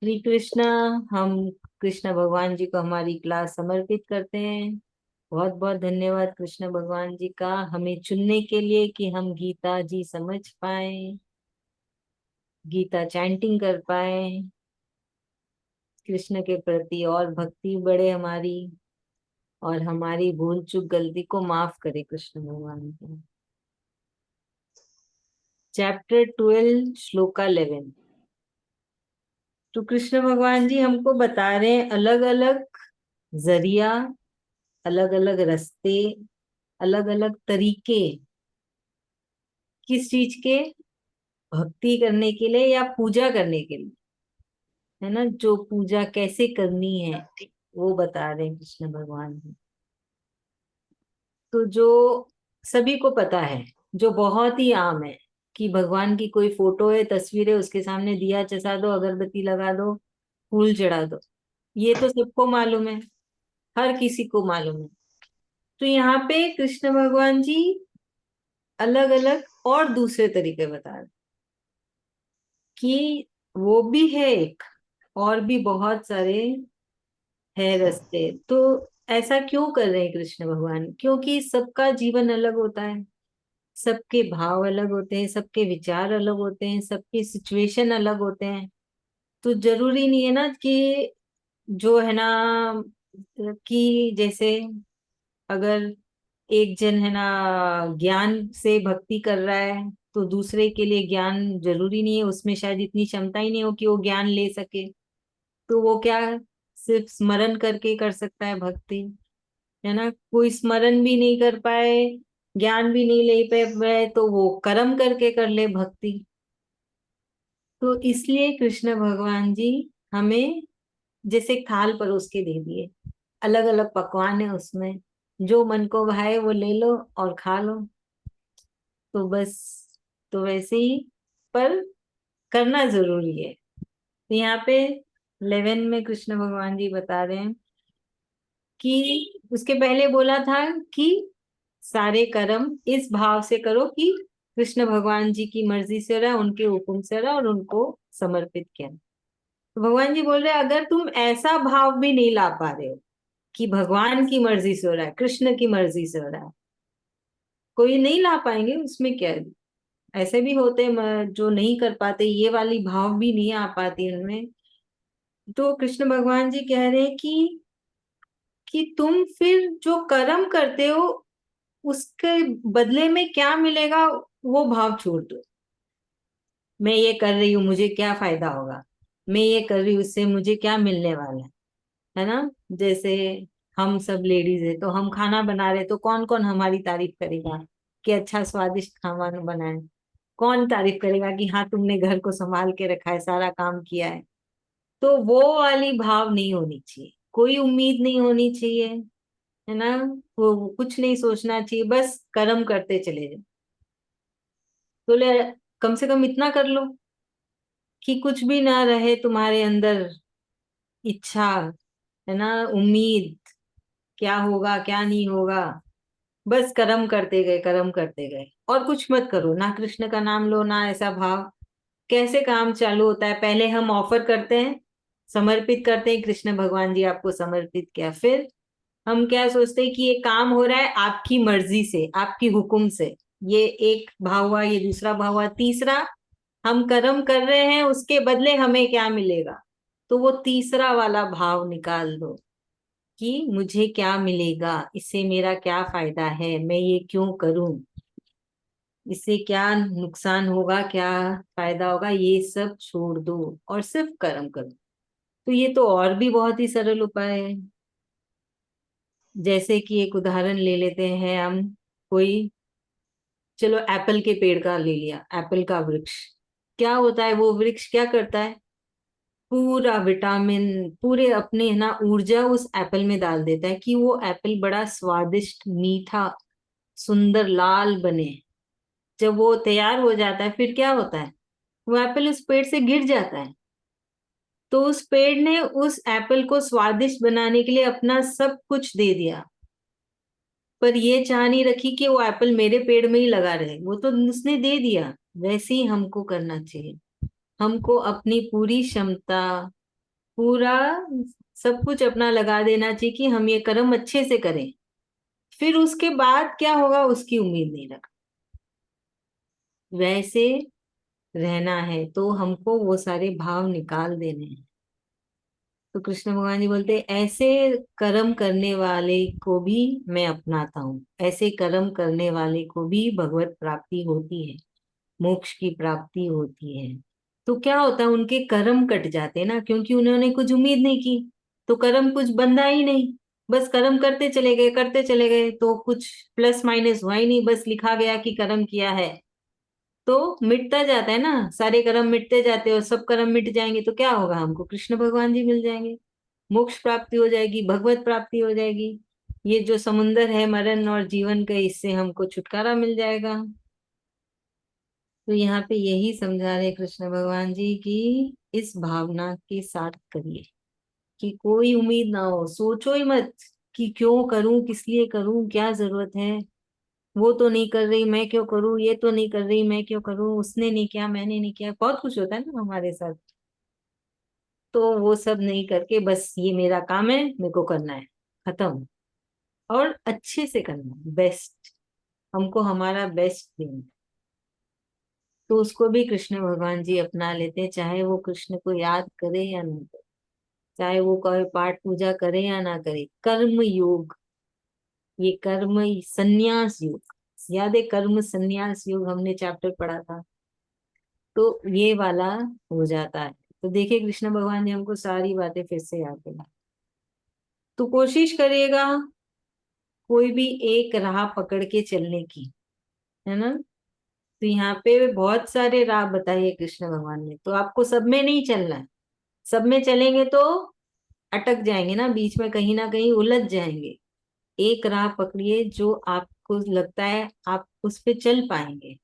श्री कृष्णा। हम कृष्ण भगवान जी को हमारी क्लास समर्पित करते हैं। बहुत बहुत धन्यवाद कृष्ण भगवान जी का हमें चुनने के लिए कि हम गीता जी समझ पाए, गीता चैंटिंग कर पाए, कृष्ण के प्रति और भक्ति बढ़े हमारी, और हमारी भूल चूक गलती को माफ करे कृष्ण भगवान को। चैप्टर 12 श्लोका 11। तो कृष्ण भगवान जी हमको बता रहे हैं अलग अलग जरिया, अलग अलग रास्ते, अलग अलग तरीके किस चीज के, भक्ति करने के लिए या पूजा करने के लिए, है ना। जो पूजा कैसे करनी है वो बता रहे हैं कृष्ण भगवान जी। तो जो सभी को पता है, जो बहुत ही आम है, कि भगवान की कोई फोटो है, तस्वीर है, उसके सामने दिया चसा दो, अगरबत्ती लगा दो, फूल चढ़ा दो। ये तो सबको मालूम है, हर किसी को मालूम है। तो यहाँ पे कृष्ण भगवान जी अलग अलग और दूसरे तरीके बता रहे हैं कि वो भी है एक, और भी बहुत सारे है रास्ते। तो ऐसा क्यों कर रहे हैं कृष्ण भगवान? क्योंकि सबका जीवन अलग होता है, सबके भाव अलग होते हैं, सबके विचार अलग होते हैं, सबके सिचुएशन अलग होते हैं। तो जरूरी नहीं है ना कि जो है ना, कि जैसे अगर एक जन है ना ज्ञान से भक्ति कर रहा है, तो दूसरे के लिए ज्ञान जरूरी नहीं है, उसमें शायद इतनी क्षमता ही नहीं हो कि वो ज्ञान ले सके। तो वो क्या सिर्फ स्मरण करके कर सकता है भक्ति, है ना। कोई स्मरण भी नहीं कर पाए, ज्ञान भी नहीं ले पाए, तो वो कर्म करके कर ले भक्ति। तो इसलिए कृष्ण भगवान जी हमें जैसे थाल परोस के दे दिए, अलग अलग पकवान है उसमें, जो मन को भाए वो ले लो और खा लो। तो बस, तो वैसे ही, पर करना जरूरी है। तो यहाँ पे 11 में कृष्ण भगवान जी बता रहे हैं कि उसके पहले बोला था कि सारे कर्म इस भाव से करो कि कृष्ण भगवान जी की मर्जी से हो रहा है, उनके हुक्म से हो रहा है, और उनको समर्पित किया। तो भगवान जी बोल रहे हैं अगर तुम ऐसा भाव भी नहीं ला पा रहे हो कि भगवान की मर्जी से हो रहा है, कृष्ण की मर्जी से हो रहा है, कोई नहीं ला पाएंगे, उसमें क्या है। ऐसे भी होते हैं जो नहीं कर पाते, ये वाली भाव भी नहीं आ पाती उनमें। तो कृष्ण भगवान जी कह रहे हैं कि तुम फिर जो कर्म करते हो उसके बदले में क्या मिलेगा, वो भाव छोड़ दो। मैं ये कर रही हूँ, मुझे क्या फायदा होगा, मैं ये कर रही हूँ, उससे मुझे क्या मिलने वाला है ना। जैसे हम सब लेडीज है, तो हम खाना बना रहे, तो कौन कौन हमारी तारीफ करेगा कि अच्छा स्वादिष्ट खाना बनाए? कौन तारीफ करेगा कि हाँ तुमने घर को संभाल के रखा है, सारा काम किया है? तो वो वाली भाव नहीं होनी चाहिए, कोई उम्मीद नहीं होनी चाहिए, है ना। वो कुछ नहीं सोचना चाहिए, बस कर्म करते चले जाओ। तो ले, कम से कम इतना कर लो कि कुछ भी ना रहे तुम्हारे अंदर इच्छा, है ना, उम्मीद, क्या होगा क्या नहीं होगा। बस कर्म करते गए, कर्म करते गए, और कुछ मत करो, ना कृष्ण का नाम लो, ना ऐसा भाव। कैसे काम चालू होता है? पहले हम ऑफर करते हैं, समर्पित करते हैं, कृष्ण भगवान जी आपको समर्पित किया। फिर हम क्या सोचते हैं कि ये काम हो रहा है आपकी मर्जी से, आपकी हुक्म से। ये एक भाव हुआ, ये दूसरा भाव हुआ, तीसरा हम कर्म कर रहे हैं, उसके बदले हमें क्या मिलेगा। तो वो तीसरा वाला भाव निकाल दो कि मुझे क्या मिलेगा, इससे मेरा क्या फायदा है, मैं ये क्यों करूं, इससे क्या नुकसान होगा, क्या फायदा होगा, ये सब छोड़ दो और सिर्फ कर्म करो। तो ये तो और भी बहुत ही सरल उपाय है। जैसे कि एक उदाहरण ले लेते हैं हम, कोई, चलो एप्पल के पेड़ का ले लिया, एप्पल का वृक्ष। क्या होता है वो वृक्ष, क्या करता है? पूरा विटामिन, पूरे अपने है ना ऊर्जा उस एप्पल में डाल देता है कि वो एप्पल बड़ा स्वादिष्ट, मीठा, सुंदर, लाल बने। जब वो तैयार हो जाता है, फिर क्या होता है? वो एप्पल उस पेड़ से गिर जाता है। तो उस पेड़ ने उस एप्पल को स्वादिष्ट बनाने के लिए अपना सब कुछ दे दिया, पर ये चाह नहीं रखी कि वो एप्पल मेरे पेड़ में ही लगा रहे, वो तो उसने दे दिया। वैसे ही हमको करना चाहिए, हमको अपनी पूरी क्षमता, पूरा सब कुछ अपना लगा देना चाहिए कि हम ये कर्म अच्छे से करें, फिर उसके बाद क्या होगा उसकी उम्मीद नहीं रख। वैसे रहना है तो हमको वो सारे भाव निकाल देने हैं। तो कृष्ण भगवान जी बोलते हैं, ऐसे कर्म करने वाले को भी मैं अपनाता हूँ, ऐसे कर्म करने वाले को भी भगवत प्राप्ति होती है, मोक्ष की प्राप्ति होती है। तो क्या होता है, उनके कर्म कट जाते हैं ना, क्योंकि उन्होंने कुछ उम्मीद नहीं की, तो कर्म कुछ बंधा ही नहीं। बस कर्म करते चले गए, करते चले गए, तो कुछ प्लस माइनस हुआ ही नहीं, बस लिखा गया कि कर्म किया है। तो मिटता जाता है ना, सारे कर्म मिटते जाते हैं, और सब कर्म मिट जाएंगे तो क्या होगा, हमको कृष्ण भगवान जी मिल जाएंगे, मोक्ष प्राप्ति हो जाएगी, भगवत प्राप्ति हो जाएगी। ये जो समुंदर है मरण और जीवन का, इससे हमको छुटकारा मिल जाएगा। तो यहाँ पे यही समझा रहे कृष्ण भगवान जी कि इस भावना के साथ करिए, कि कोई उम्मीद ना हो, सोचो ही मत कि क्यों करूं, किस लिए करूं, क्या जरूरत है, वो तो नहीं कर रही मैं क्यों करूं, ये तो नहीं कर रही मैं क्यों करूं, उसने नहीं किया मैंने नहीं किया, बहुत कुछ होता है ना हमारे साथ। तो वो सब नहीं करके बस ये मेरा काम है, मेरे को करना है, खत्म। और अच्छे से करना है, बेस्ट, हमको हमारा बेस्ट देना है। तो उसको भी कृष्ण भगवान जी अपना लेते हैं, चाहे वो कृष्ण को याद करे या ना करे, चाहे वो कोई पाठ पूजा करे या ना करे। कर्म योग, ये कर्म संन्यास योग, याद है कर्म संन्यास योग हमने चैप्टर पढ़ा था, तो ये वाला हो जाता है। तो देखिए कृष्ण भगवान ने हमको सारी बातें फिर से याद दिला। तो कोशिश करिएगा कोई भी एक राह पकड़ के चलने की, है ना। तो यहाँ पे बहुत सारे राह बताइए कृष्ण भगवान ने, तो आपको सब में नहीं चलना है। सब में चलेंगे तो अटक जाएंगे ना कहीं उलझ जाएंगे। एक राह पकड़िए जो आपको लगता है आप उस पे चल पाएंगे,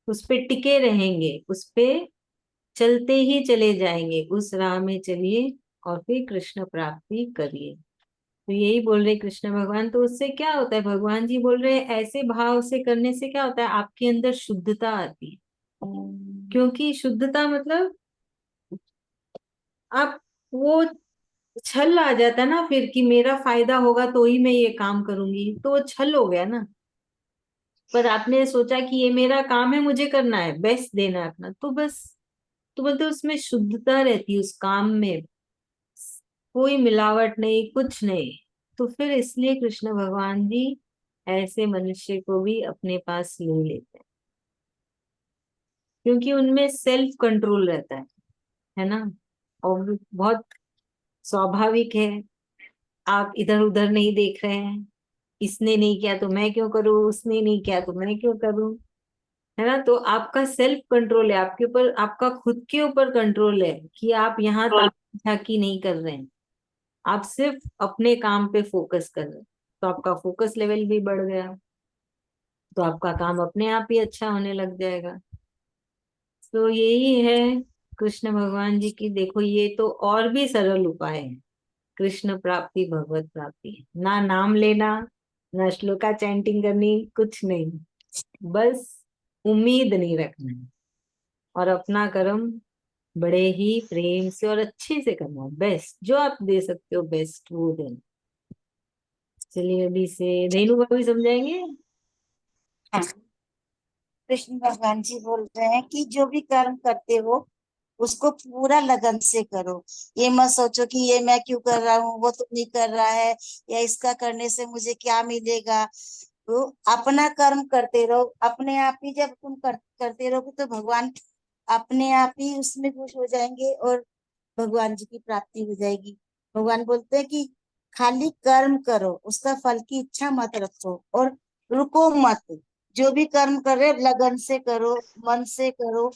उस पे टिके रहेंगे, उस पे चलते ही चले जाएंगे, उस राह में चलिए और फिर कृष्ण प्राप्ति करिए। तो यही बोल रहे कृष्ण भगवान। तो उससे क्या होता है, भगवान जी बोल रहे हैं ऐसे भाव से करने से क्या होता है, आपके अंदर शुद्धता आती है। क्योंकि शुद्धता मतलब आप वो छल आ जाता है ना फिर, कि मेरा फायदा होगा तो ही मैं ये काम करूंगी, तो वो छल हो गया ना। पर आपने सोचा कि ये मेरा काम है, मुझे करना है, बेस्ट देना है अपना, तो बस, तो बोलते उसमें शुद्धता रहती है, उस काम में कोई मिलावट नहीं, कुछ नहीं। तो फिर इसलिए कृष्ण भगवान जी ऐसे मनुष्य को भी अपने पास ले लेते हैं, क्योंकि उनमें सेल्फ कंट्रोल रहता है ना। और बहुत स्वाभाविक है, आप इधर उधर नहीं देख रहे हैं, इसने नहीं किया तो मैं क्यों करूं, उसने नहीं किया तो मैं क्यों करूं, है ना। तो आपका सेल्फ कंट्रोल है, आपके ऊपर, आपका खुद के ऊपर कंट्रोल है, कि आप यहाँ ताकी नहीं कर रहे हैं, आप सिर्फ अपने काम पे फोकस कर रहे हैं। तो आपका फोकस लेवल भी बढ़ गया, तो आपका काम अपने आप ही अच्छा होने लग जाएगा। तो यही है कृष्ण भगवान जी की। देखो ये तो और भी सरल उपाय है, कृष्ण प्राप्ति भगवत प्राप्ति, ना नाम लेना, ना श्लोका चैंटिंग करनी, कुछ नहीं, बस उम्मीद नहीं रखना है, और अपना कर्म बड़े ही प्रेम से और अच्छे से करना है, बेस्ट जो आप दे सकते हो बेस्ट वो देना। चलिए अभी से रेणु भाभी समझाएंगे। हाँ, कृष्ण भगवान जी बोल रहे हैं कि जो भी कर्म करते हो उसको पूरा लगन से करो। ये मत सोचो कि ये मैं क्यों कर रहा हूँ, वो तो नहीं कर रहा है, या इसका करने से मुझे क्या मिलेगा। तो अपना कर्म करते रहो, अपने आप ही जब तुम करते रहोगे तो भगवान अपने आप ही उसमें खुश हो जाएंगे और भगवान जी की प्राप्ति हो जाएगी। भगवान बोलते हैं कि खाली कर्म करो, उसका फल की इच्छा मत रखो और रुको मत। जो भी कर्म करे लगन से करो, मन से करो,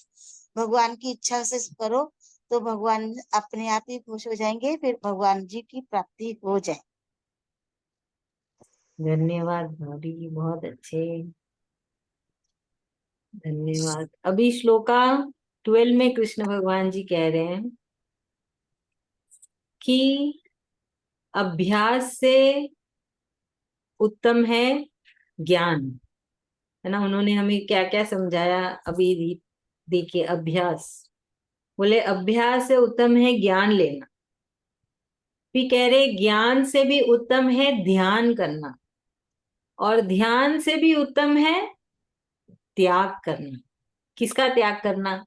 भगवान की इच्छा से करो, तो भगवान अपने आप ही खुश हो जाएंगे, फिर भगवान जी की प्राप्ति हो जाए। धन्यवाद भाभी, बहुत अच्छे, धन्यवाद। अभी श्लोका 12 में कृष्ण भगवान जी कह रहे हैं कि अभ्यास से उत्तम है ज्ञान, है ना। उन्होंने हमें क्या क्या समझाया अभी देखिए। अभ्यास, बोले अभ्यास से उत्तम है ज्ञान लेना, भी कह रहे ज्ञान से भी उत्तम है ध्यान करना, और ध्यान से भी उत्तम है त्याग करना। किसका त्याग करना?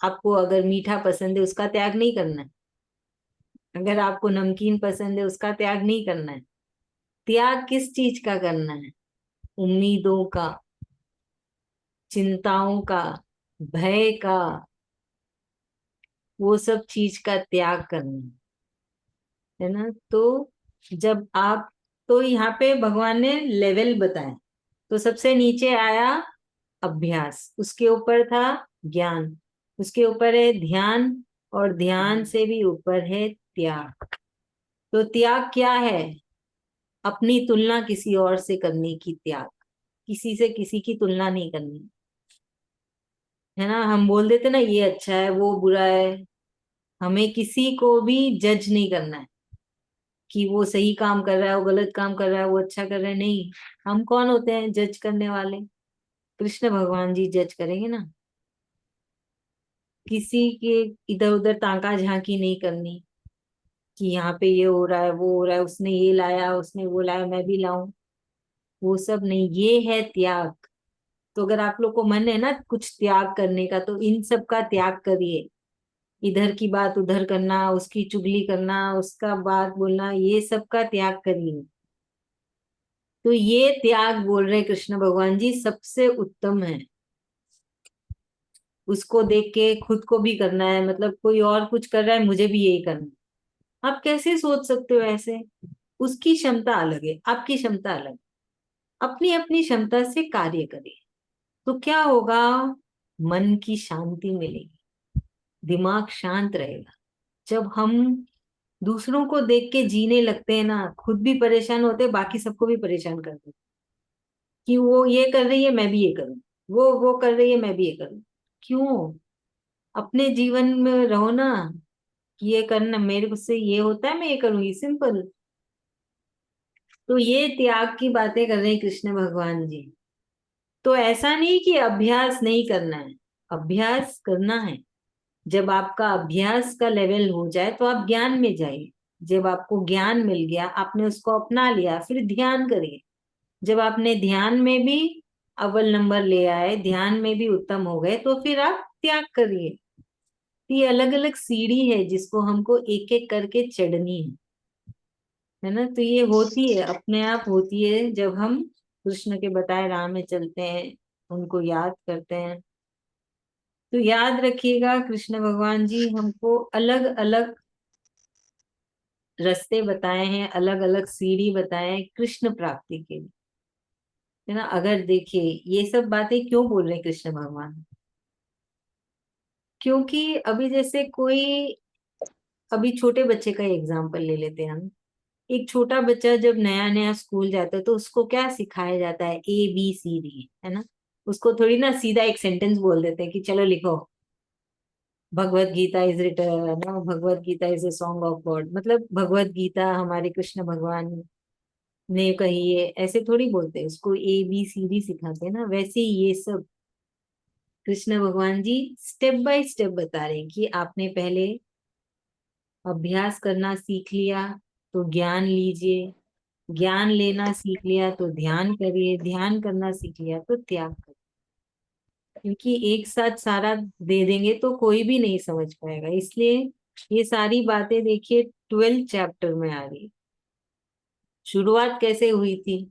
आपको अगर मीठा पसंद है उसका त्याग नहीं करना है, अगर आपको नमकीन पसंद है उसका त्याग नहीं करना है। त्याग किस चीज का करना है? उम्मीदों का, चिंताओं का, भय का, वो सब चीज का त्याग करना है ना। तो जब आप, तो यहाँ पे भगवान ने लेवल बताए। तो सबसे नीचे आया अभ्यास, उसके ऊपर था ज्ञान, उसके ऊपर है ध्यान, और ध्यान से भी ऊपर है त्याग। तो त्याग क्या है? अपनी तुलना किसी और से करने की त्याग। किसी से किसी की तुलना नहीं करनी, है ना। हम बोल देते ना ये अच्छा है वो बुरा है, हमें किसी को भी जज नहीं करना है कि वो सही काम कर रहा है वो गलत काम कर रहा है, वो अच्छा कर रहा है, नहीं। हम कौन होते हैं जज करने वाले? कृष्ण भगवान जी जज करेंगे ना। किसी के इधर उधर ताका झांकी नहीं करनी कि यहाँ पे ये हो रहा है वो हो रहा है, उसने ये लाया उसने वो लाया मैं भी लाऊं, वो सब नहीं। ये है त्याग। तो अगर आप लोग को मन है ना कुछ त्याग करने का, तो इन सब का त्याग करिए। इधर की बात उधर करना, उसकी चुगली करना, उसका बात बोलना, ये सब का त्याग करिए। तो ये त्याग बोल रहे कृष्ण भगवान जी सबसे उत्तम है। उसको देख के खुद को भी करना है, मतलब कोई और कुछ कर रहा है मुझे भी यही करना है। आप कैसे सोच सकते हो ऐसे? उसकी क्षमता अलग है, आपकी क्षमता अलग है। अपनी अपनी क्षमता से कार्य करिए, तो क्या होगा? मन की शांति मिलेगी, दिमाग शांत रहेगा। जब हम दूसरों को देख के जीने लगते हैं ना, खुद भी परेशान होते हैं, बाकी सबको भी परेशान करते हैं कि वो ये कर रही है मैं भी ये करूं, वो कर रही है मैं भी ये करूं। क्यों? अपने जीवन में रहो ना, कि ये करना मेरे से ये होता है मैं ये करूंगी, सिंपल। तो ये त्याग की बातें कर रहे हैं कृष्ण भगवान जी। तो ऐसा नहीं कि अभ्यास नहीं करना है, अभ्यास करना है। जब आपका अभ्यास का लेवल हो जाए तो आप ज्ञान में जाइए। जब आपको ज्ञान मिल गया, आपने उसको अपना लिया, फिर ध्यान करिए। जब आपने ध्यान में भी अव्वल नंबर ले आए, ध्यान में भी उत्तम हो गए, तो फिर आप त्याग करिए। ये अलग अलग सीढ़ी है जिसको हमको एक एक करके चढ़नी है ना। तो ये होती है, अपने आप होती है जब हम कृष्ण के बताए राह में चलते हैं, उनको याद करते हैं। तो याद रखिएगा कृष्ण भगवान जी हमको अलग अलग रास्ते बताए हैं, अलग अलग सीढ़ी बताए हैं कृष्ण प्राप्ति के लिए, है ना। अगर देखिए ये सब बातें क्यों बोल रहे हैं कृष्ण भगवान, क्योंकि अभी जैसे कोई, अभी छोटे बच्चे का एग्जाम्पल ले लेते हैं हम। एक छोटा बच्चा जब नया नया स्कूल जाता है तो उसको क्या सिखाया जाता है? ABCD, है ना। उसको थोड़ी ना सीधा एक सेंटेंस बोल देते हैं कि चलो लिखो भगवत गीता इज रिटन, ना Bhagavad Gita is a song of God, मतलब भगवत गीता हमारे कृष्ण भगवान ने कही है, ऐसे थोड़ी बोलते हैं। उसको ABCD सिखाते हैं ना। वैसे ही ये सब कृष्ण भगवान जी स्टेप बाय स्टेप बता रहे हैं कि आपने पहले अभ्यास करना सीख लिया तो ज्ञान लीजिए, ज्ञान लेना सीख लिया तो ध्यान करिए, ध्यान करना सीख लिया तो त्याग करिए। क्योंकि एक साथ सारा दे देंगे तो कोई भी नहीं समझ पाएगा, इसलिए ये सारी बातें देखिए 12th चैप्टर में आ रही है। शुरुआत कैसे हुई थी?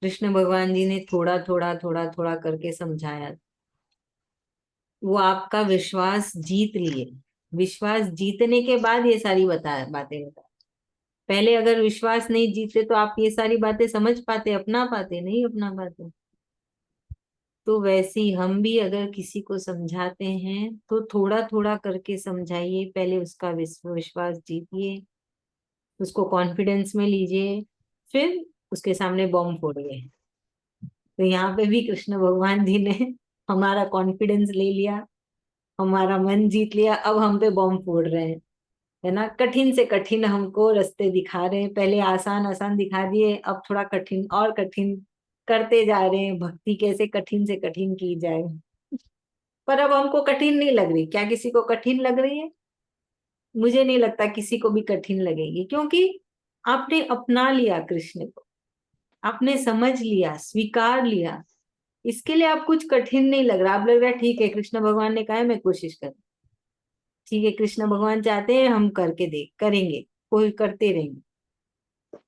कृष्ण भगवान जी ने थोड़ा थोड़ा थोड़ा थोड़ा करके समझाया। वो आपका विश्वास जीत लिए, विश्वास जीतने के बाद ये सारी बातें बता। पहले अगर विश्वास नहीं जीते तो आप ये सारी बातें समझ पाते, अपना पाते? नहीं अपना पाते। तो वैसे ही हम भी अगर किसी को समझाते हैं तो थोड़ा थोड़ा करके समझाइए, पहले उसका विश्वास जीतिए, उसको कॉन्फिडेंस में लीजिए, फिर उसके सामने बॉम्ब फोड़िए। तो यहाँ पे भी कृष्ण भगवान जी ने हमारा कॉन्फिडेंस ले लिया, हमारा मन जीत लिया, अब हम पे बॉम्ब फोड़ रहे हैं, है ना। कठिन से कठिन हमको रास्ते दिखा रहे हैं, पहले आसान आसान दिखा दिए, अब थोड़ा कठिन और कठिन करते जा रहे हैं। भक्ति कैसे कठिन से कठिन की जाए। पर अब हमको कठिन नहीं लग रही, क्या किसी को कठिन लग रही है? मुझे नहीं लगता किसी को भी कठिन लगेगी, क्योंकि आपने अपना लिया कृष्ण को, आपने समझ लिया, स्वीकार लिया। इसके लिए आप कुछ कठिन नहीं लग रहा, आप लग रहा है ठीक है कृष्ण भगवान ने कहा है मैं कोशिश करूँ, ठीक है कृष्ण भगवान चाहते हैं हम करके दे करेंगे, कोई करते रहेंगे,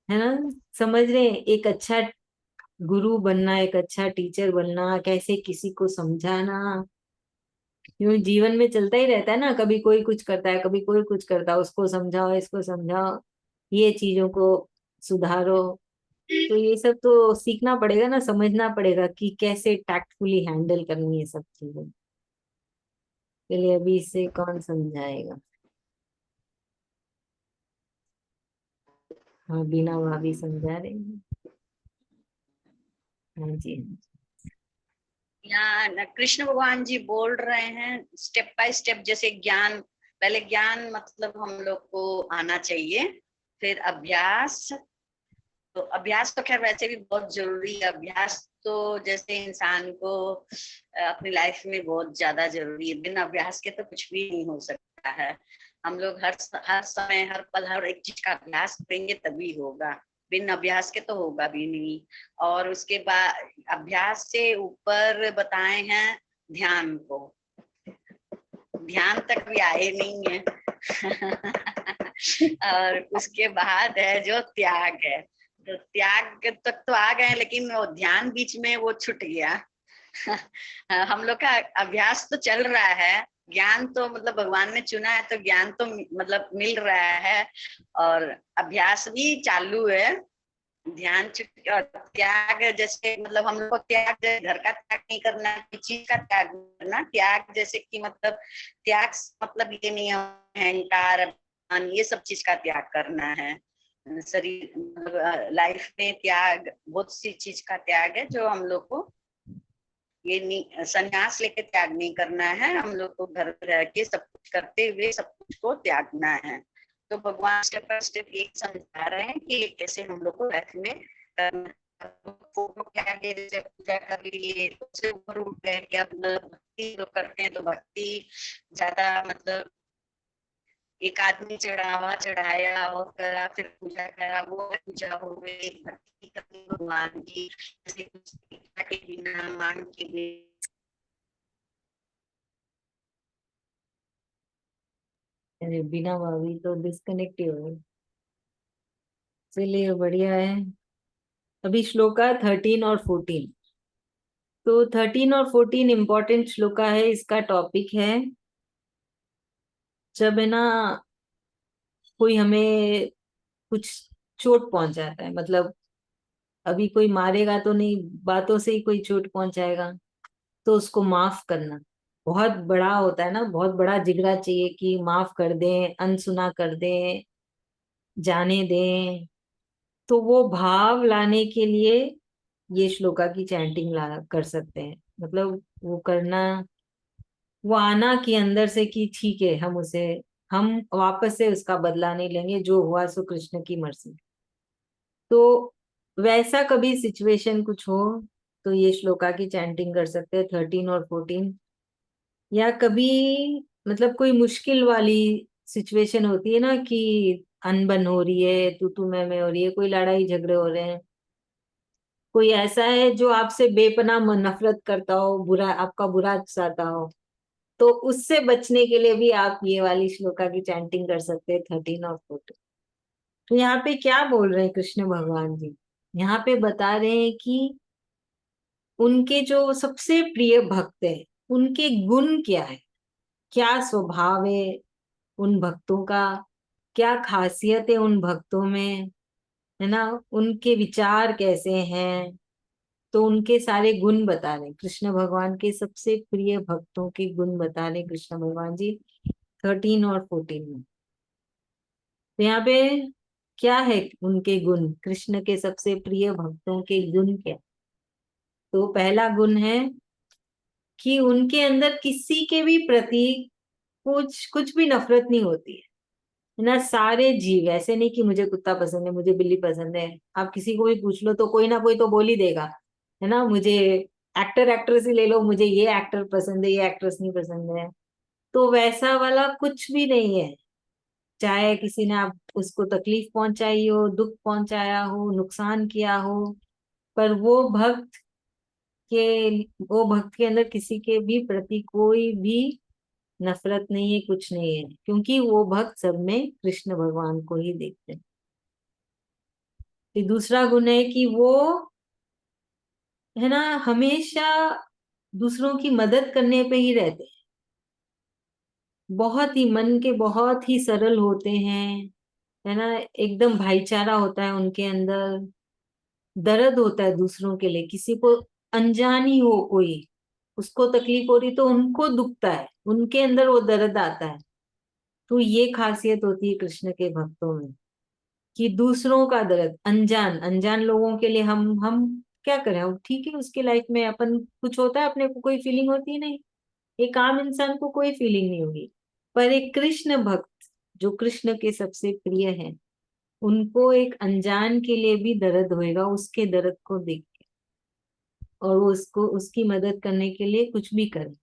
है ना। समझ रहे हैं, एक अच्छा गुरु बनना, एक अच्छा टीचर बनना, कैसे किसी को समझाना, यूं जीवन में चलता ही रहता है ना, कभी कोई कुछ करता है, कभी कोई कुछ करता है, उसको समझाओ, इसको समझाओ, ये चीजों को सुधारो। तो ये सब तो सीखना पड़ेगा ना, समझना पड़ेगा कि कैसे टैक्टफुली हैंडल करनी है सब चीजें। चलिए अभी इसे कौन समझाएगा। हाँ, बीना भाभी समझा रही हैं। हाँ जी, हाँ जी। यहाँ कृष्ण भगवान जी बोल रहे हैं स्टेप बाय स्टेप, जैसे ज्ञान, पहले ज्ञान मतलब हम लोग को आना चाहिए, फिर अभ्यास। तो अभ्यास तो खैर वैसे भी बहुत जरूरी है, अभ्यास तो जैसे इंसान को अपनी लाइफ में बहुत ज्यादा जरूरी है, बिना अभ्यास के तो कुछ भी नहीं हो सकता है। हम लोग हर समय हर पल हर एक चीज का अभ्यास करेंगे तभी होगा, बिन अभ्यास के तो होगा भी नहीं। और उसके बाद अभ्यास से ऊपर बताए हैं ध्यान को, ध्यान तक भी आए नहीं है। और उसके बाद है जो त्याग है, तो त्याग तक तो आ गए, लेकिन वो ध्यान बीच में वो छूट गया। हम लोग का अभ्यास तो चल रहा है, ज्ञान तो मतलब भगवान ने चुना है, तो ज्ञान तो मतलब मिल रहा है, और अभ्यास भी चालू है। ध्यान और त्याग, जैसे मतलब हम लोग को त्याग घर का त्याग नहीं करना, किसी चीज का त्याग करना, त्याग जैसे कि मतलब त्याग मतलब ये नहीं है अहंकार अभिमान, ये सब चीज का त्याग करना है। शरीर लाइफ में त्याग, बहुत सी चीज का त्याग है जो हम लोग को, ये नहीं संन्यास लेके त्याग नहीं करना है, हम लोग को घर रह के सब कुछ करते हुए सब कुछ को त्यागना है। तो भगवान स्टेप बाय स्टेप ये समझा रहे हैं कि कैसे हम लोग को लाइफ में करना। फोटो के आगे जैसे पूजा कर लिए, उससे ऊपर उठ गए कि अब भक्ति लोग करते हैं, तो भक्ति ज्यादा मतलब एक आदमी चढ़ावा चढ़ाया और करा, फिर पूजा करा, वो पूजा हो गई, भक्ति करनी भगवान की, जैसे कुछ के बिना मांग के बिना। अरे बीना भाभी तो डिस्कनेक्ट ही हो गई। चलिए बढ़िया है। अभी श्लोका 13 और 14, तो 13 और 14 इंपॉर्टेंट श्लोका है। इसका टॉपिक है जब है ना कोई हमें कुछ चोट पहुंचाता है, मतलब अभी कोई मारेगा तो नहीं, बातों से ही कोई चोट पहुंचाएगा, तो उसको माफ करना बहुत बड़ा होता है ना, बहुत बड़ा जिगरा चाहिए कि माफ कर दें, अनसुना कर दें, जाने दें। तो वो भाव लाने के लिए ये श्लोका की चैंटिंग ला कर सकते हैं, मतलब वो करना, वो आना कि अंदर से कि ठीक है हम वापस से उसका बदला नहीं लेंगे, जो हुआ सो कृष्ण की मर्जी। तो वैसा कभी सिचुएशन कुछ हो तो ये श्लोका की चैंटिंग कर सकते हैं 13 और 14। या कभी मतलब कोई मुश्किल वाली सिचुएशन होती है ना कि अनबन हो रही है, तू मैं हो रही है, कोई लड़ाई झगड़े हो रहे हैं, कोई ऐसा है जो आपसे बेपनाह नफरत करता हो, बुरा आपका बुरा चाहता हो, तो उससे बचने के लिए भी आप ये वाली श्लोका की चैंटिंग कर सकते हैं 13 और 14। तो यहाँ पे क्या बोल रहे हैं कृष्ण भगवान जी, यहाँ पे बता रहे हैं कि उनके जो सबसे प्रिय भक्त है, उनके गुण क्या है, क्या स्वभाव है उन भक्तों का, क्या खासियत है उन भक्तों में, है ना, उनके विचार कैसे हैं। तो उनके सारे गुण बता रहे कृष्ण भगवान के, सबसे प्रिय भक्तों के गुण बता रहे कृष्ण भगवान जी 13 और 14 में। तो यहाँ पे क्या है उनके गुण, कृष्ण के सबसे प्रिय भक्तों के गुण क्या। तो पहला गुण है कि उनके अंदर किसी के भी प्रति कुछ कुछ भी नफरत नहीं होती है ना। सारे जीव, ऐसे नहीं कि मुझे कुत्ता पसंद है, मुझे बिल्ली पसंद है, आप किसी को भी पूछ लो तो कोई ना कोई तो बोल ही देगा, है ना। मुझे एक्टर एक्ट्रेस ही ले लो, मुझे ये एक्टर पसंद है, ये एक्ट्रेस नहीं पसंद है। तो वैसा वाला कुछ भी नहीं है, चाहे किसी ने आप उसको तकलीफ पहुंचाई हो, दुख पहुंचाया हो, नुकसान किया हो, पर के वो भक्त के अंदर किसी के भी प्रति कोई भी नफरत नहीं है, कुछ नहीं है, क्योंकि वो भक्त सब में कृष्ण भगवान को ही देखते हैं। फिर दूसरा गुण है कि वो है ना, हमेशा दूसरों की मदद करने पे ही रहते हैं। बहुत ही मन के बहुत ही सरल होते हैं, है ना, एकदम भाईचारा होता है उनके अंदर। दर्द होता है दूसरों के लिए, किसी को अनजानी हो कोई, उसको तकलीफ हो रही तो उनको दुखता है, उनके अंदर वो दर्द आता है। तो ये खासियत होती है कृष्ण के भक्तों में, कि दूसरों का दर्द, अनजान अनजान लोगों के लिए हम क्या करें, अब ठीक है उसकी लाइफ में अपन कुछ होता है, अपने को कोई फीलिंग होती है नहीं, एक आम इंसान को कोई फीलिंग नहीं होगी, पर एक कृष्ण भक्त जो कृष्ण के सबसे प्रिय है, उनको एक अनजान के लिए भी दर्द होएगा उसके दर्द को देख के, और वो उसको उसकी मदद करने के लिए कुछ भी करे।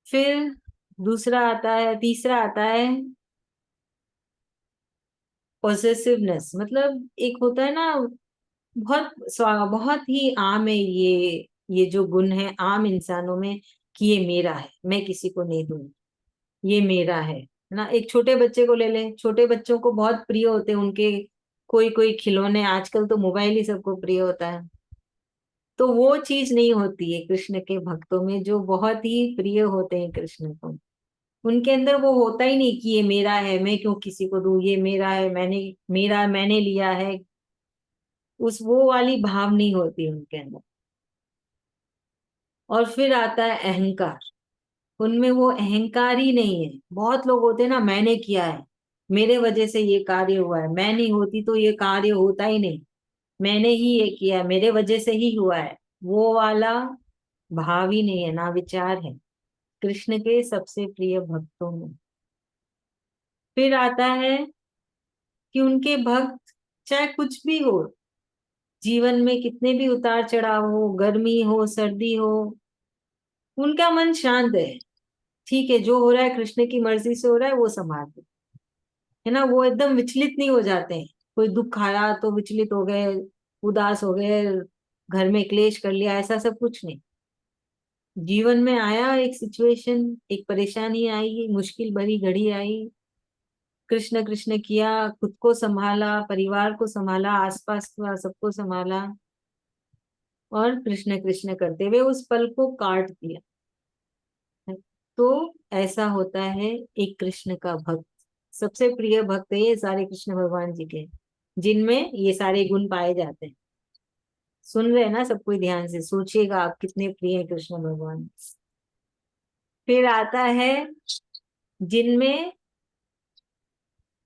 फिर तीसरा आता है पॉसेसिवनेस। मतलब एक होता है ना, बहुत ही आम है ये जो गुण है आम इंसानों में, कि ये मेरा है, मैं किसी को नहीं दूंगी, ये मेरा है ना। एक छोटे बच्चे को ले ले, छोटे बच्चों को बहुत प्रिय होते हैं उनके कोई कोई खिलौने, आजकल तो मोबाइल ही सबको प्रिय होता है। तो वो चीज नहीं होती है कृष्ण के भक्तों में, जो बहुत ही प्रिय होते हैं कृष्ण को। उनके अंदर वो होता ही नहीं कि ये मेरा है, मैं क्यों किसी को दूं, ये मेरा है, मैंने लिया है, उस वो वाली भाव नहीं होती उनके अंदर। और फिर आता है अहंकार। उनमें वो अहंकार ही नहीं है। बहुत लोग होते हैं ना, मैंने किया है, मेरे वजह से ये कार्य हुआ है, मैं नहीं होती तो ये कार्य होता ही नहीं, मैंने ही ये किया है, मेरे वजह से ही हुआ है। वो वाला भाव ही नहीं है, ना विचार है कृष्ण के सबसे प्रिय भक्तों में। फिर आता है कि उनके भक्त चाहे कुछ भी हो, जीवन में कितने भी उतार चढ़ाव हो, गर्मी हो सर्दी हो, उनका मन शांत है। ठीक है, जो हो रहा है कृष्ण की मर्जी से हो रहा है, वो संभालते, है ना, वो एकदम विचलित नहीं हो जाते हैं। कोई दुख आया तो विचलित हो गए, उदास हो गए, घर में क्लेश कर लिया, ऐसा सब कुछ नहीं। जीवन में आया एक सिचुएशन, एक परेशानी आई, मुश्किल भरी घड़ी आई, कृष्ण कृष्ण किया, खुद को संभाला, परिवार को संभाला, आसपास का सबको संभाला, और कृष्ण कृष्ण करते हुए उस पल को काट दिया। तो ऐसा होता है एक कृष्ण का भक्त। सबसे प्रिय भक्त है ये सारे कृष्ण भगवान जी के, जिनमें ये सारे गुण पाए जाते हैं। सुन रहे हैं ना सब कोई, ध्यान से सोचिएगा आप कितने प्रिय हैं कृष्ण भगवान। फिर आता है जिनमें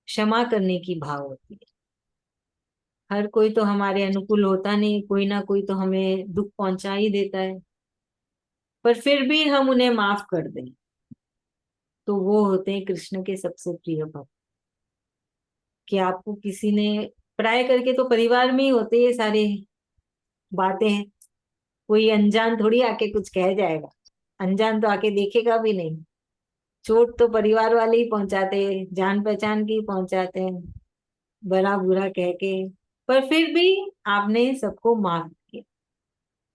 क्षमा करने की भाव होती है। हर कोई तो हमारे अनुकूल होता नहीं, कोई ना कोई तो हमें दुख पहुंचा ही देता है, पर फिर भी हम उन्हें माफ कर दें, तो वो होते हैं कृष्ण के सबसे प्रिय भक्त। कि आपको किसी ने पराये करके, तो परिवार में ही होते ये सारे बातें हैं, कोई अनजान थोड़ी आके कुछ कह जाएगा, अनजान तो आके देखेगा भी नहीं। चोट तो परिवार वाले ही पहुंचाते हैं, जान पहचान के ही पहुंचाते हैं, बड़ा बुरा कह के। पर फिर भी आपने सबको माफ किया,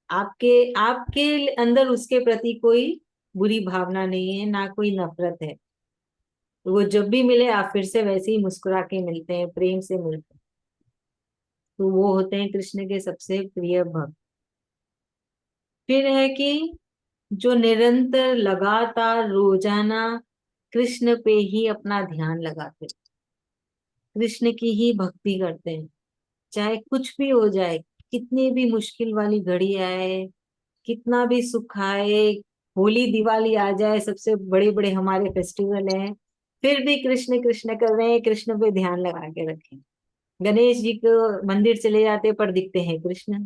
आपके आपके अंदर उसके प्रति कोई बुरी भावना नहीं है, ना कोई नफरत है। तो वो जब भी मिले आप फिर से वैसे ही मुस्कुरा के मिलते हैं, प्रेम से मिलते हैं। तो वो होते हैं कृष्ण के सबसे प्रिय भक्त। फिर है कि जो निरंतर लगातार रोजाना कृष्ण पे ही अपना ध्यान लगाते हैं, कृष्ण की ही भक्ति करते हैं, चाहे कुछ भी हो जाए, कितनी भी मुश्किल वाली घड़ी आए, कितना भी सुख आए, होली दिवाली आ जाए, सबसे बड़े बड़े हमारे फेस्टिवल हैं, फिर भी कृष्ण कृष्ण कर रहे हैं, कृष्ण पे ध्यान लगा के रखें। गणेश जी को मंदिर चले जाते पर दिखते हैं कृष्ण,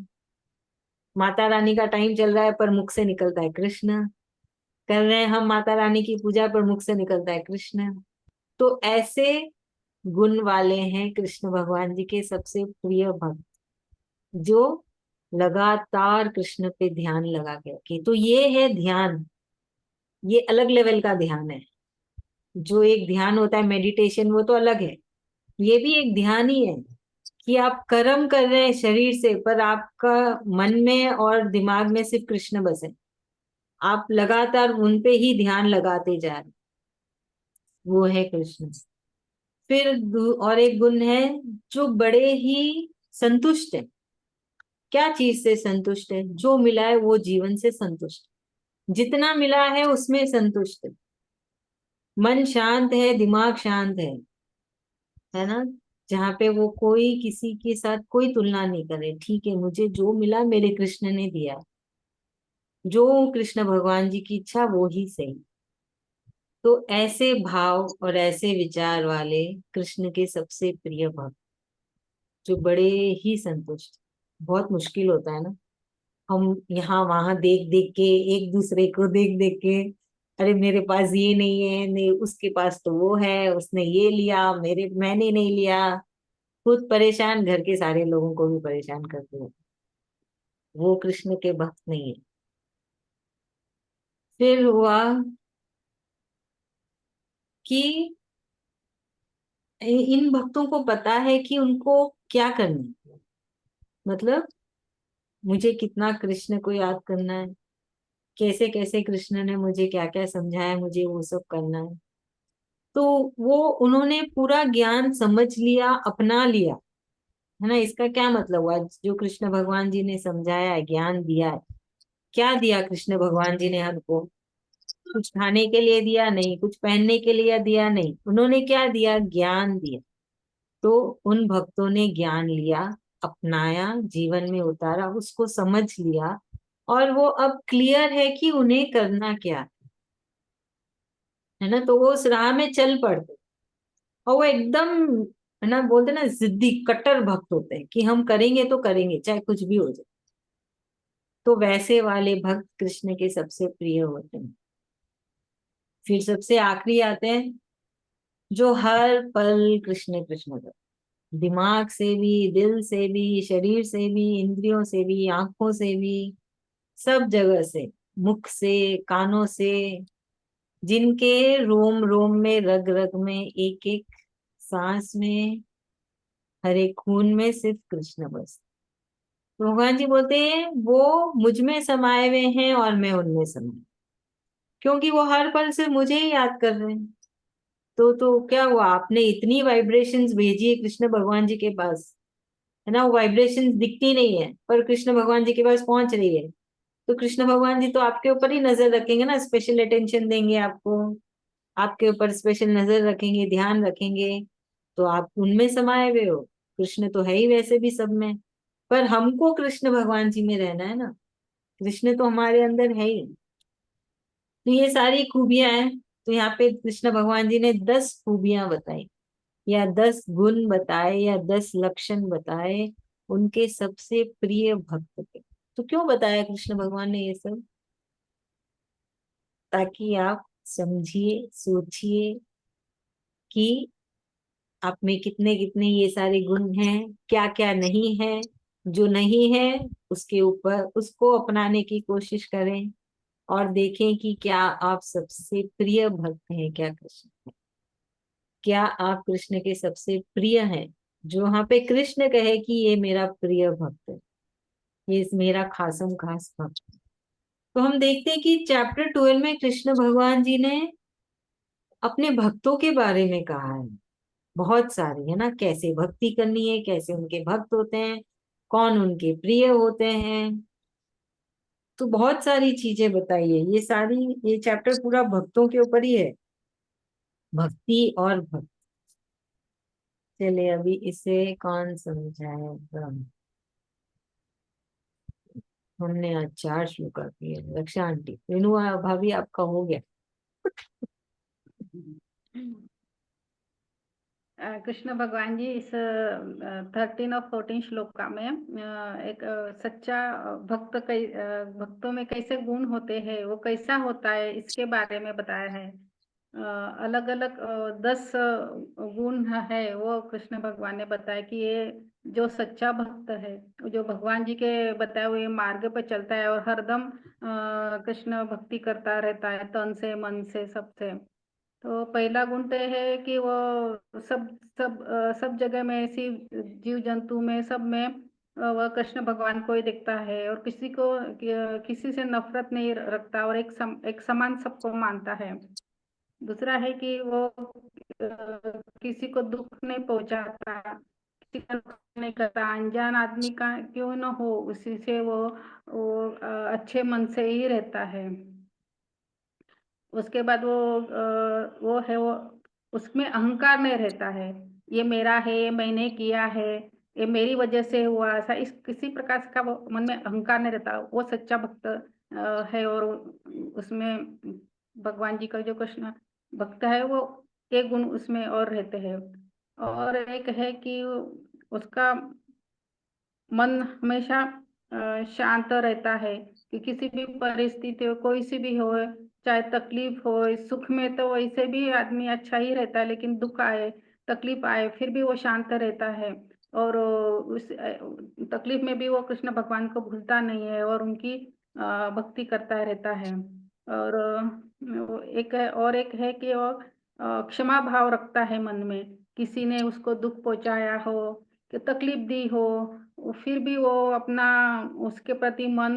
माता रानी का टाइम चल रहा है पर मुख से निकलता है कृष्ण, कर रहे हैं हम माता रानी की पूजा पर मुख से निकलता है कृष्ण। तो ऐसे गुण वाले हैं कृष्ण भगवान जी के सबसे प्रिय भक्त, जो लगातार कृष्ण पे ध्यान लगा के रखे। तो ये है ध्यान, ये अलग लेवल का ध्यान है। जो एक ध्यान होता है मेडिटेशन, वो तो अलग है। ये भी एक ध्यान ही है कि आप कर्म कर रहे हैं शरीर से, पर आपका मन में और दिमाग में सिर्फ कृष्ण बसे। आप लगातार उन पे ही ध्यान लगाते जा रहे, वो है कृष्ण। फिर और एक गुण है जो बड़े ही संतुष्ट है। क्या चीज से संतुष्ट है? जो मिला है वो जीवन से संतुष्ट, जितना मिला है उसमें संतुष्ट है। मन शांत है, दिमाग शांत है ना। जहाँ पे वो कोई किसी के साथ कोई तुलना नहीं करे, ठीक है मुझे जो मिला मेरे कृष्ण ने दिया, जो कृष्ण भगवान जी की इच्छा वो ही सही। तो ऐसे भाव और ऐसे विचार वाले कृष्ण के सबसे प्रिय भक्त, जो बड़े ही संतुष्ट। बहुत मुश्किल होता है ना, हम यहाँ वहां देख देख के, एक दूसरे को देख देख के, अरे मेरे पास ये नहीं है, नहीं उसके पास तो वो है, उसने ये लिया, मैंने नहीं लिया। खुद परेशान, घर के सारे लोगों को भी परेशान करते हो। वो कृष्ण के भक्त नहीं है। फिर हुआ कि इन भक्तों को पता है कि उनको क्या करना है। मतलब मुझे कितना कृष्ण को याद करना है, कैसे कैसे कृष्ण ने मुझे क्या क्या समझाया, मुझे वो सब करना है। तो वो उन्होंने पूरा ज्ञान समझ लिया, अपना लिया, है ना। इसका क्या मतलब हुआ? जो कृष्ण भगवान जी ने समझाया है, ज्ञान दिया है, क्या दिया कृष्ण भगवान जी ने हमको? कुछ खाने के लिए दिया नहीं, कुछ पहनने के लिए दिया नहीं, उन्होंने क्या दिया? ज्ञान दिया। तो उन भक्तों ने ज्ञान लिया, अपनाया, जीवन में उतारा, उसको समझ लिया, और वो अब क्लियर है कि उन्हें करना क्या है ना। तो वो उस राह में चल पड़ते, और वो एकदम, है ना, बोलते ना जिद्दी कट्टर भक्त होते हैं कि हम करेंगे तो करेंगे चाहे कुछ भी हो जाए। तो वैसे वाले भक्त कृष्ण के सबसे प्रिय होते हैं। फिर सबसे आखिरी आते हैं जो हर पल कृष्ण कृष्ण करते, दिमाग से भी, दिल से भी, शरीर से भी, इंद्रियों से भी, आंखों से भी, सब जगह से, मुख से, कानों से, जिनके रोम रोम में, रग रग में, एक एक सांस में, हर एक खून में सिर्फ कृष्ण बस। तो भगवान जी बोलते हैं वो मुझ में समाये हुए हैं और मैं उनमें समाये, क्योंकि वो हर पल सिर्फ मुझे ही याद कर रहे हैं। तो क्या हुआ? आपने इतनी वाइब्रेशंस भेजी है कृष्ण भगवान जी के पास, है ना। वो वाइब्रेशंस दिखती नहीं है पर कृष्ण भगवान जी के पास पहुंच रही है। तो कृष्ण भगवान जी तो आपके ऊपर ही नजर रखेंगे ना, स्पेशल अटेंशन देंगे आपको, आपके ऊपर स्पेशल नजर रखेंगे, ध्यान रखेंगे। तो आप उनमें समाये हुए हो। कृष्ण तो है ही वैसे भी सब में, पर हमको कृष्ण भगवान जी में रहना है ना। कृष्ण तो हमारे अंदर है ही। तो ये सारी खूबियां हैं। तो यहाँ पे कृष्ण भगवान जी ने 10 खूबियां बताई, या 10 गुण बताए, या 10 लक्षण बताए उनके सबसे प्रिय भक्त के। तो क्यों बताया कृष्ण भगवान ने ये सब? ताकि आप समझिए, सोचिए कि आप में कितने कितने ये सारे गुण हैं, क्या क्या नहीं है। जो नहीं है उसके ऊपर, उसको अपनाने की कोशिश करें, और देखें कि क्या आप सबसे प्रिय भक्त हैं, क्या कृष्ण, क्या आप कृष्ण के सबसे प्रिय हैं। जो वहां पे कृष्ण कहे कि ये मेरा प्रिय भक्त है, ये मेरा खासम खास भक्त है। तो हम देखते हैं कि चैप्टर 12 में कृष्ण भगवान जी ने अपने भक्तों के बारे में कहा है, बहुत सारी, है ना। कैसे भक्ति करनी है, कैसे उनके भक्त होते हैं, कौन उनके प्रिय होते हैं। तो बहुत सारी चीजें बताई है, ये सारी, ये चैप्टर पूरा भक्तों के ऊपर ही है, भक्ति और भक्त। चलिए अभी इसे कौन समझाएगा? हमने आज 4 श्लोक किए। रक्षा आंटी, रेणु भाभी, आपका हो गया? कृष्ण भगवान जी इस 13 और 14 श्लोका में एक सच्चा भक्त भक्तों में कैसे गुण होते हैं, वो कैसा होता है, इसके बारे में बताया है। अलग अलग 10 गुण है वो कृष्ण भगवान ने बताया कि ये जो सच्चा भक्त है, जो भगवान जी के बताए हुए मार्ग पर चलता है और हरदम कृष्ण भक्ति करता रहता है, तन से, मन से, सबसे। तो पहला गुण तो है कि वो सब सब जगह में, ऐसी जीव जंतु में, सब में वह कृष्ण भगवान को ही देखता है और किसी से नफरत नहीं रखता और एक समान सबको मानता है। दूसरा है कि वो किसी को दुख नहीं पहुंचाता, किसी का नुकसान नहीं करता, अनजान आदमी का क्यों न हो उसी से अच्छे मन से ही रहता है। उसके बाद वो है, वो उसमें अहंकार नहीं रहता है, ये मेरा है, ये मैंने किया है, ये मेरी वजह से हुआ, ऐसा इस किसी प्रकार का वो मन में अहंकार नहीं रहता। वो सच्चा भक्त है। और उसमें भगवान जी का जो कृष्ण भक्त है, वो एक गुण उसमें और रहते हैं। और एक है कि उसका मन हमेशा शांत रहता है कि किसी भी परिस्थिति हो, कोई सी भी हो, चाहे तकलीफ हो, सुख में तो वैसे भी आदमी अच्छा ही रहता है, लेकिन दुख आए, तकलीफ आए, फिर भी वो शांत रहता है। और उस तकलीफ में भी वो कृष्ण भगवान को भूलता नहीं है और उनकी भक्ति करता रहता है। और एक है कि वो क्षमा भाव रखता है मन में। किसी ने उसको दुख पहुंचाया हो, कि तकलीफ दी हो, फिर भी वो अपना उसके प्रति मन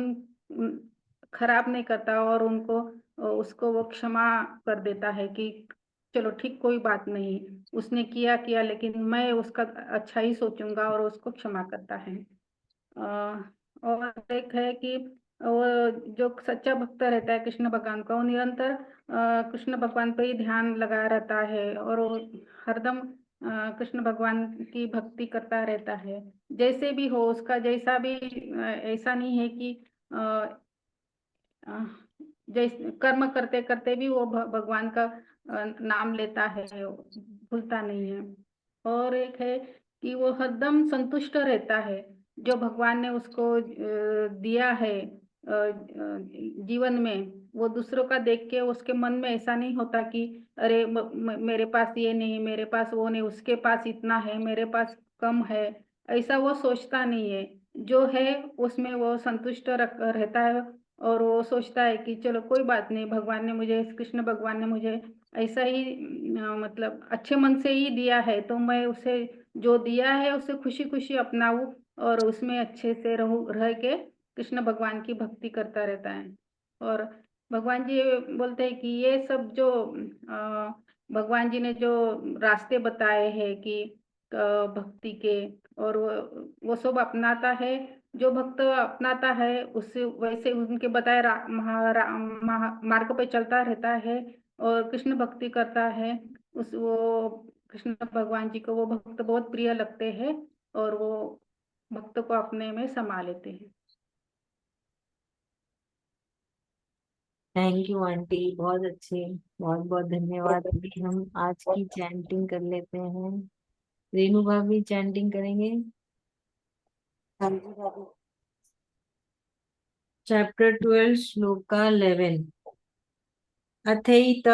खराब नहीं करता और उसको वो क्षमा कर देता है कि चलो ठीक, कोई बात नहीं, उसने किया किया, लेकिन मैं उसका अच्छा ही सोचूंगा, और उसको क्षमा करता है। और एक है कि वो जो सच्चा भक्त रहता है कृष्ण भगवान का, वो निरंतर कृष्ण भगवान पे ही ध्यान लगा रहता है और वो हरदम कृष्ण भगवान की भक्ति करता रहता है। जैसे भी हो उसका, जैसा भी ऐसा नहीं है कि जैसे कर्म करते करते भी वो भगवान का नाम लेता है, भूलता नहीं है। और एक है कि वो हरदम संतुष्ट रहता है, जो भगवान ने उसको दिया है जीवन में, वो दूसरों का देख के उसके मन में ऐसा नहीं होता कि अरे मेरे पास ये नहीं, मेरे पास वो नहीं, उसके पास इतना है, मेरे पास कम है, ऐसा वो सोचता नहीं है। जो है उसमें वो संतुष्ट रहता है और वो सोचता है कि चलो कोई बात नहीं, भगवान ने मुझे, कृष्ण भगवान ने मुझे ऐसा ही मतलब अच्छे मन से ही दिया है, तो मैं उसे जो दिया है उसे खुशी खुशी अपनाऊं और उसमें अच्छे से रह के कृष्ण भगवान की भक्ति करता रहता है। और भगवान जी बोलते हैं कि ये सब जो भगवान जी ने जो रास्ते बताए हैं कि भक्ति के, और वो सब अपनाता है। जो भक्त अपनाता है उससे वैसे उनके बताए मार्ग पे चलता रहता है और कृष्ण भक्ति करता है, उस वो कृष्ण भगवान जी को वो भक्त बहुत प्रिय लगते हैं और वो भक्त को अपने में समा लेते हैं। थैंक यू आंटी, बहुत अच्छे, बहुत बहुत धन्यवाद। अभी हम आज की चैंटिंग कर लेते हैं। रेणु भाभी चैंटिंग करेंगे। हाँ जी भाभी। चैप्टर 12 श्लोका 11। अथैत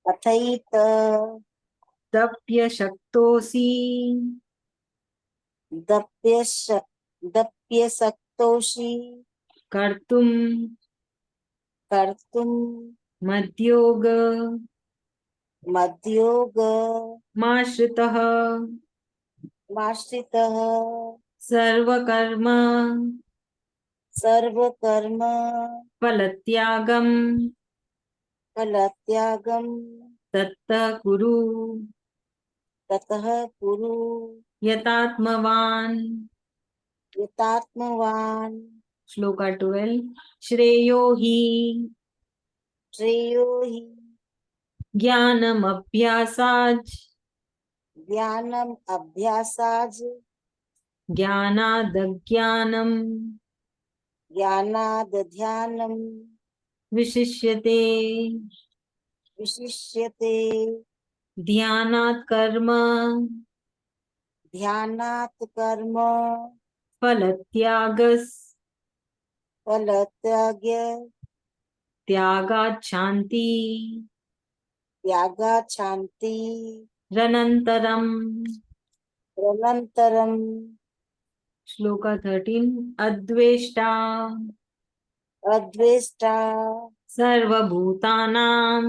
अथैत दप्य शक्तोसी दप्यश दप्यशक्तोषि कर्तुम कर्तुं मद्योग मद्योग माश्रितः माश्रितः सर्वकर्म सर्वकर्म फलत्यागम फलत्यागं ततः कुरु ततः कुरु यतात्मवान्। यतात्मवान्। श्लोका 12। श्रेयो हि श्रेयो हि ज्ञानमभ्यासाच् ज्ञानम् अभ्यासाज् ज्ञानादज्ञानम् ज्ञानाद् विशिष्यते। विशिष्यते। ध्यानात् कर्म ध्यानात् कर्म फलत्यागस् फलत्याग त्यागात् शान्ति त्यागात् शान्ति रनन्तरम्। अनन्तरम्। श्लोका 13। अद्वेष्टा अद्वेष्टा सर्वभूतानां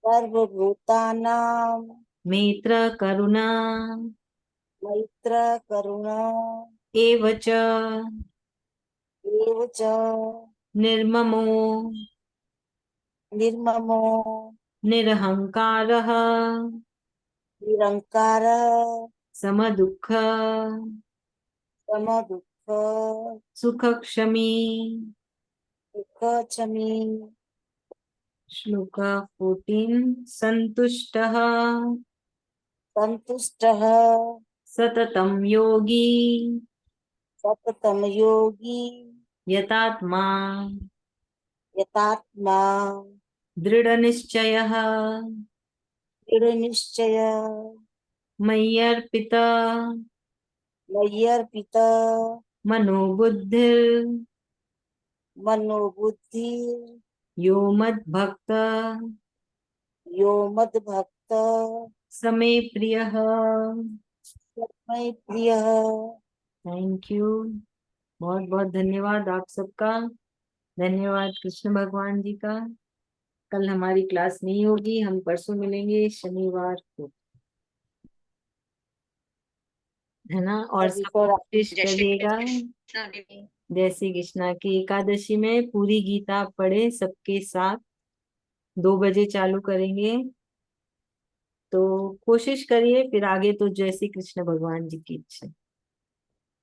सर्वभूतानां मैत्र करुणा मैत्र करुणा एव च एव च निर्ममो निर्ममो निरहंकारः निरंकारः समदुःख समदुःख सुखक्षमी। सुखक्षमी। श्लोक 14। संतुष्टः संतुष्टः सततं योगी सततं योगी यतात्मा यतात्मा दृढ़निश्चयः दृढनिश्चय मय्यर्पित मय्यर्पित मनोबुद्धिर् मनोबुद्धि यो मद्भक्त यो मद्भक्त समे प्रियः। मयि प्रियः। Thank you. बहुत बहुत धन्यवाद आप सबका। धन्यवाद कृष्ण भगवान जी का। कल हमारी क्लास नहीं होगी, हम परसों मिलेंगे शनिवार को, है ना। और अभी सब तो कोशिश जय श्री करिएगा कृष्ण दीदी। जय श्री कृष्णा की एकादशी में पूरी गीता पढ़े सबके साथ। 2 बजे चालू करेंगे, तो कोशिश करिए। फिर आगे तो जय श्री कृष्ण भगवान जी की इच्छा।